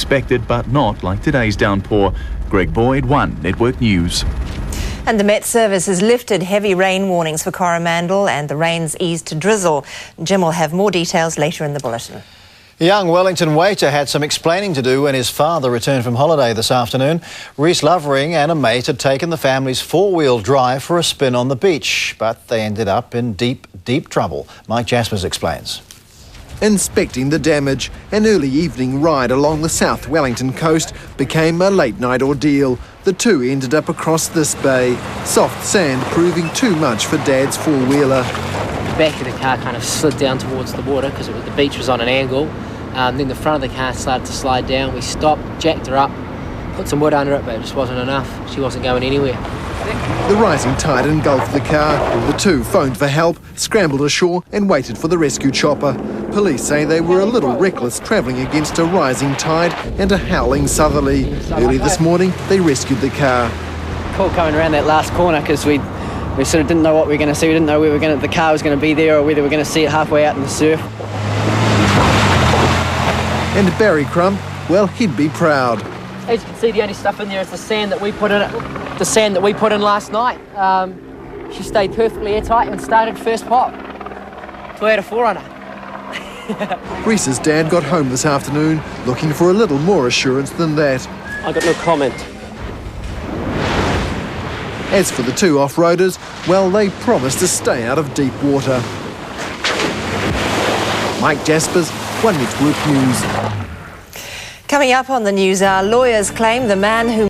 expected, but not like today's downpour. Greg Boyd, One Network News. And the Met Service has lifted heavy rain warnings for Coromandel and the rain's eased to drizzle. Jim will have more details later in the bulletin. A young Wellington waiter had some explaining to do when his father returned from holiday this afternoon. Rhys and a mate had taken the family's four-wheel drive for a spin on the beach, but they ended up in deep, deep trouble. Mike Jaspers explains. Inspecting the damage, an early evening ride along the South Wellington coast became a late-night ordeal. The two ended up across this bay, soft sand proving too much for Dad's four-wheeler. The back of the car kind of slid down towards the water because the beach was on an angle. Then the front of the car started to slide down. We stopped, jacked her up, put some wood under it, but it just wasn't enough. She wasn't going anywhere. The rising tide engulfed the car. The two phoned for help, scrambled ashore and waited for the rescue chopper. Police say they were a little reckless travelling against a rising tide and a howling southerly. Early this morning, they rescued the car. Cool coming around that last corner because we sort of didn't know what we were going to see. We didn't know the car was going to be there or whether we were going to see it halfway out in the surf. And Barry Crumb, well, he'd be proud. As you can see, the only stuff in there is the sand that we put in it. The sand that we put in last night. She stayed perfectly airtight and started first pop. 2 out of 4 on her. Rhys's dad got home this afternoon looking for a little more assurance than that. I got no comment. As for the two off-roaders, well, they promised to stay out of deep water. Mike Jaspers, One Network News. Coming up on the news, our lawyers claim the man who